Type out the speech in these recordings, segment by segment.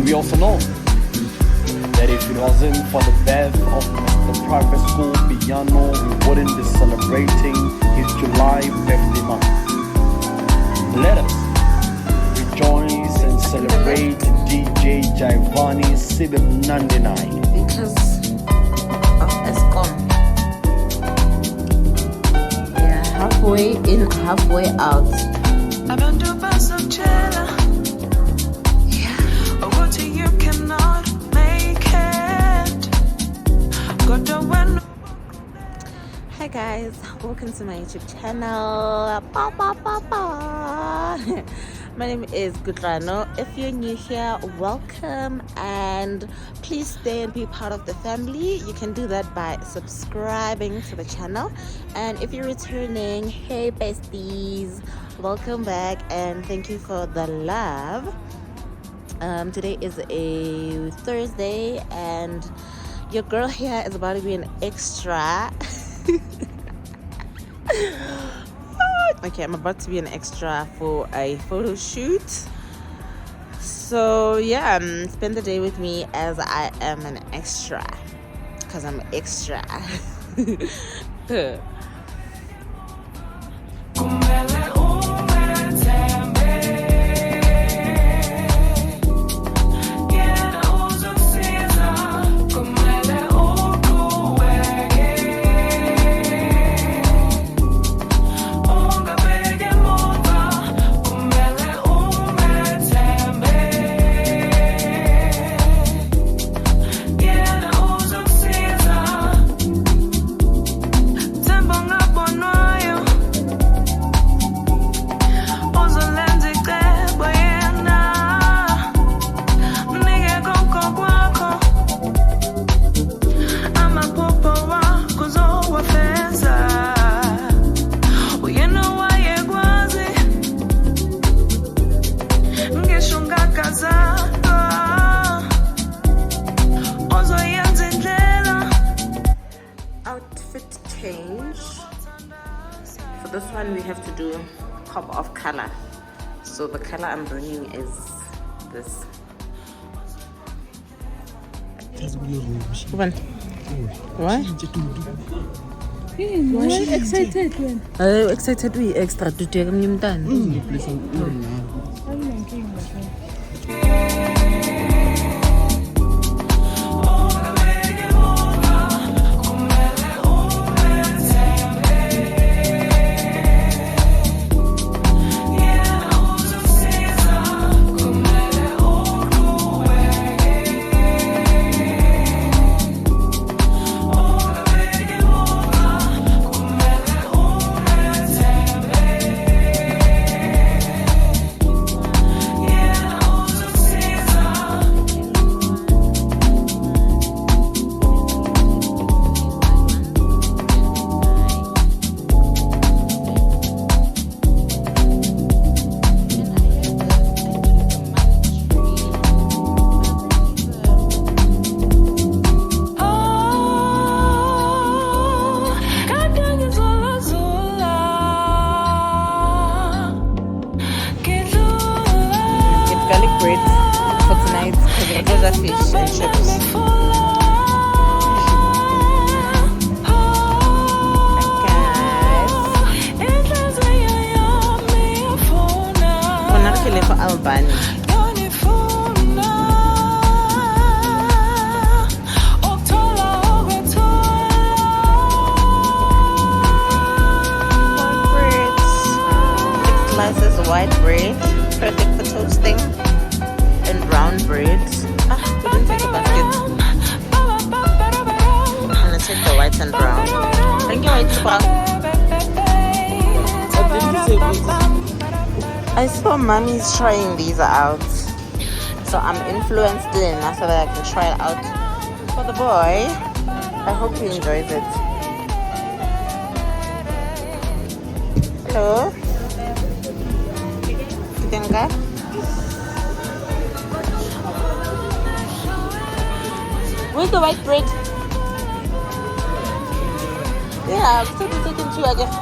And we also know that if it wasn't for the death of the private school piano, we wouldn't be celebrating his July birthday month. Let us rejoice and celebrate DJ Jaivani Sibim 99. Because of Escom. Yeah, halfway in, halfway out. Hi guys, welcome to my YouTube channel. My name is Kutlwano. If you're new here, welcome, and please stay and be part of the family. You can do that by subscribing to the channel, and if you're returning, hey besties, welcome back and thank you for the love. Today is a Thursday and your girl here is about to be an extra. Okay, I'm about to be an extra for a photo shoot. So yeah, spend the day with me as I am an extra, because I'm extra. Outfit change. For this one we have to do pop of color. So the color I'm bringing is this. One. Why? Why excited when? Excited we extra to take him done. For tonight, because we're going to fish and chips. We're not killing for Albany. Slices white bread, perfect for toasting. And brown breads. We didn't take a basket. I'm gonna take the white and brown. Thank you, white brown. I saw mommy's trying these out, so I'm influenced enough so that I can try it out for the boy. I hope he enjoys it. Hello, you can go. Where's the white bread? Yeah, I'm taking two again.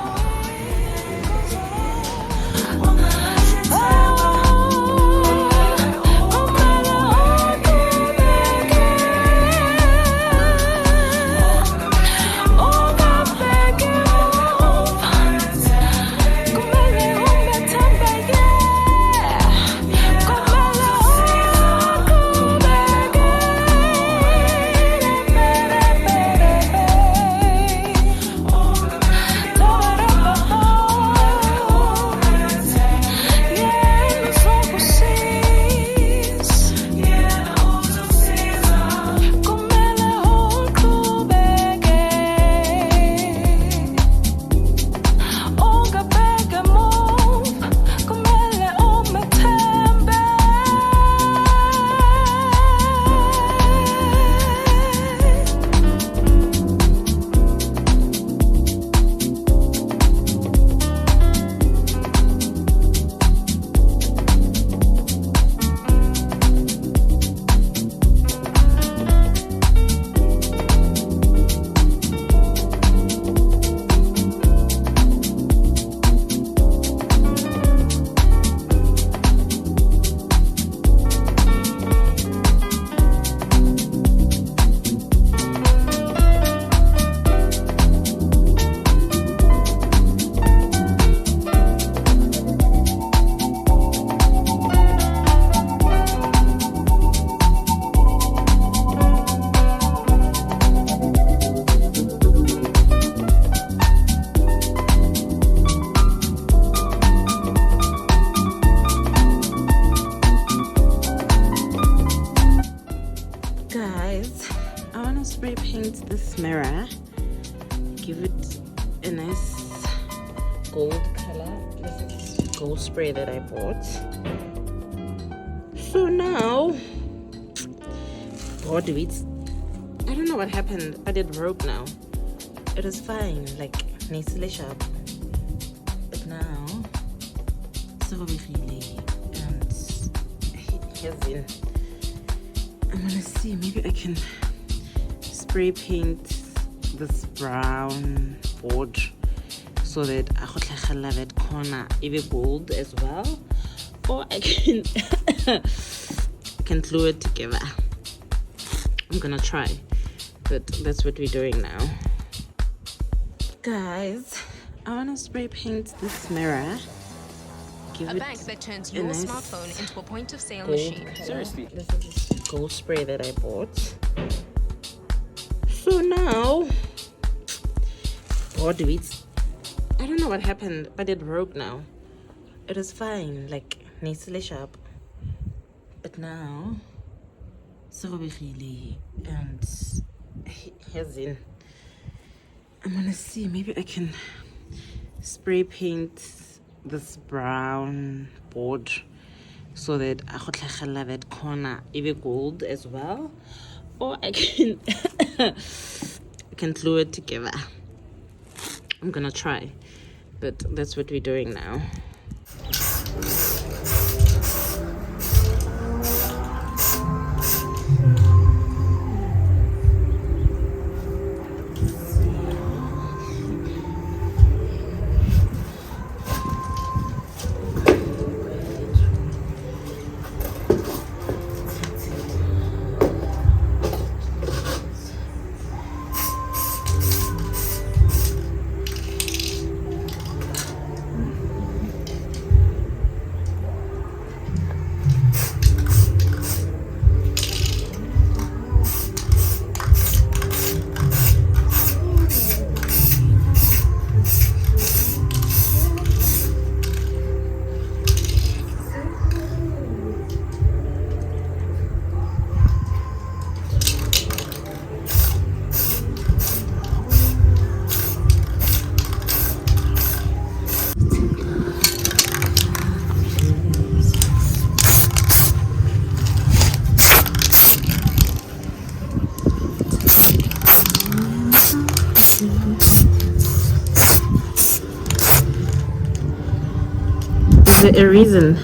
give it a nice gold color. This is gold spray that I bought. So now, God, it's, I don't know what happened, but it broke now. It was fine, like nicely sharp. But now, so really, and here's in. I'm gonna see, maybe I can spray paint this brown board so that I could have that corner even gold as well, or I can can glue it together. I'm gonna try, but that's what we're doing now. Guys, I want to spray paint this mirror. Give A it bank that turns a your nice smartphone into a point-of-sale gold machine. color. Seriously? This is gold spray that I bought. So now, God, it's, I don't know what happened, but it broke now. It was fine, like nicely sharp. But now, so really, and here's in. I'm gonna see, maybe I can spray paint this brown board so that I could have that corner even gold as well, or I can I can glue it together. I'm gonna try, but that's what we're doing now. Is there a reason?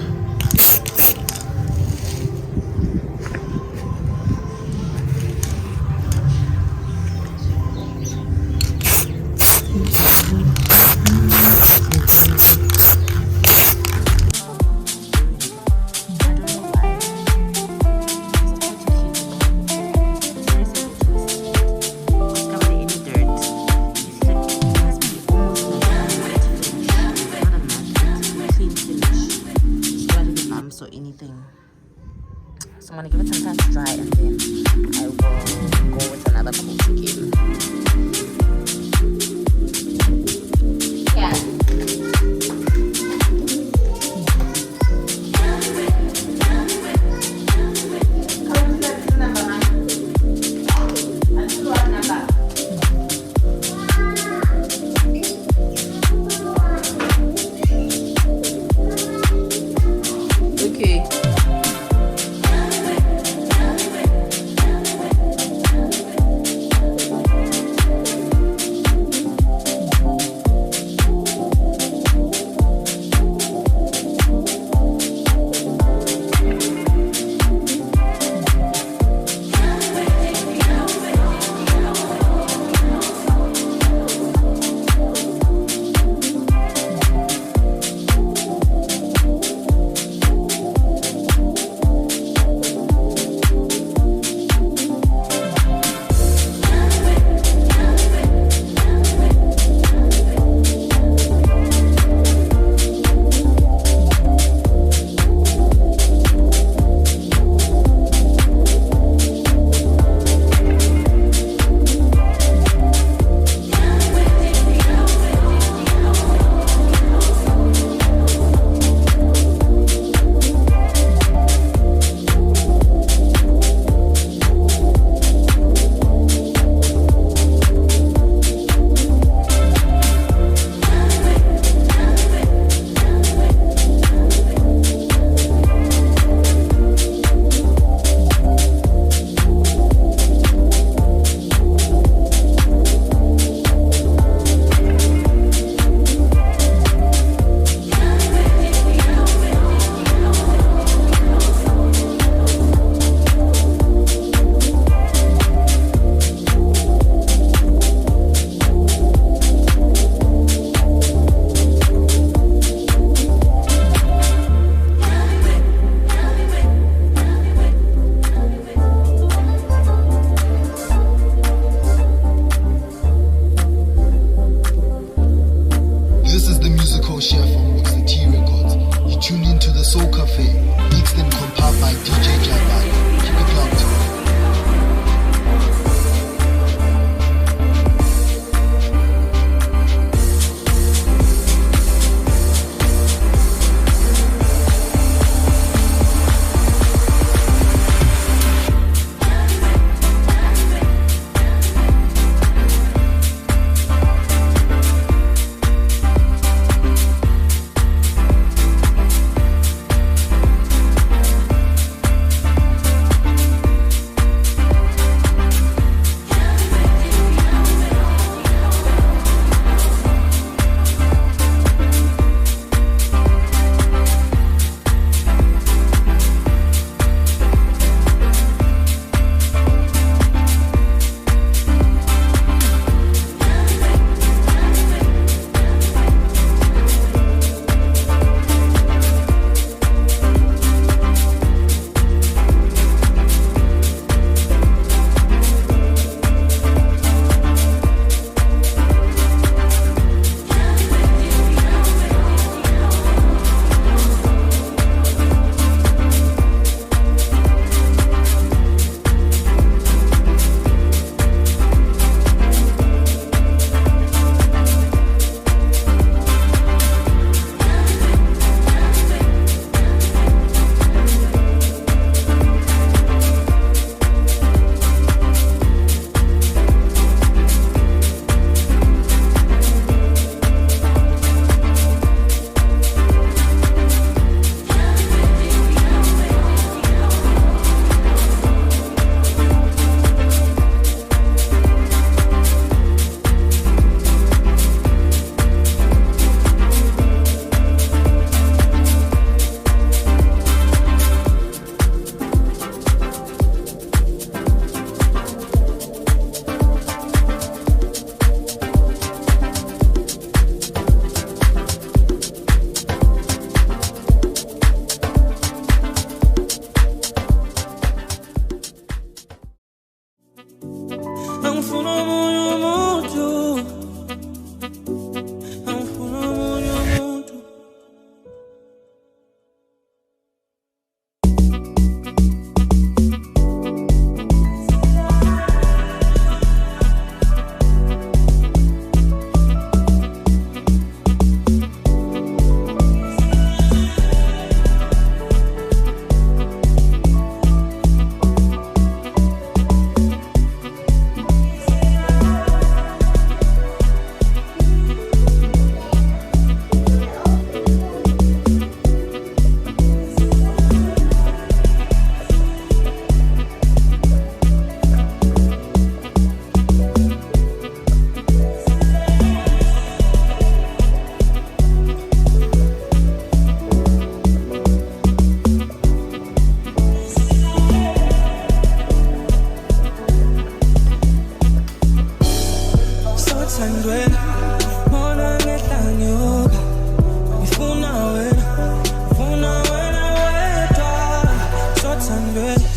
sothandwela bona ngehla ngiyoga ngifuna wena wedwa sothandwela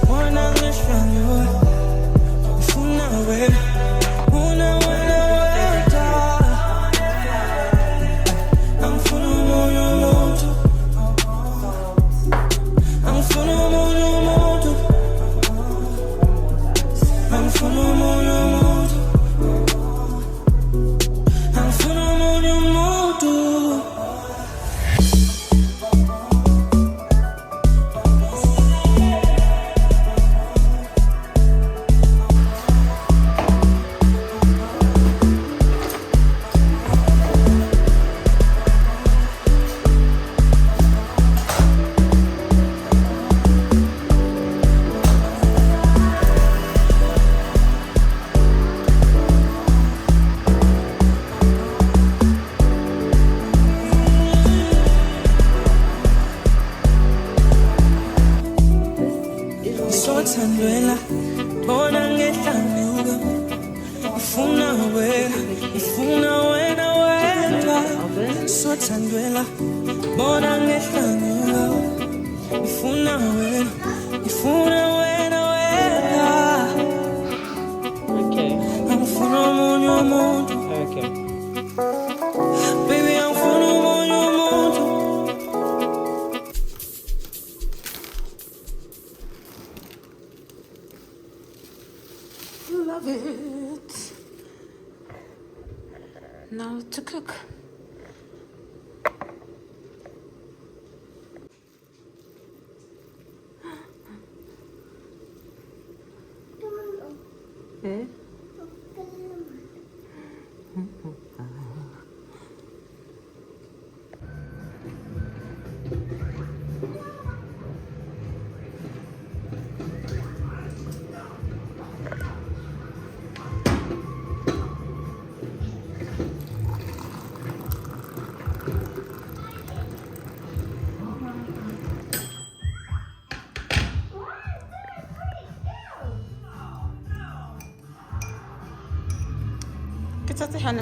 bona ngehla ngiyoga ngifuna wena wedwa angifuna omunye umuntu angifuna omunye umuntu angifuna omunye umuntu angifuna omunye umuntu sothandwela bona ngehla ngiyoga ngifuna wena wedwa sothandwela bona ngehla ngiyoga ngifuna wena wedwa Okay. angifuna omunye umuntu Okay. baby angifuna omunye umuntu Love it. Now to cook. Eh? Get out the hand,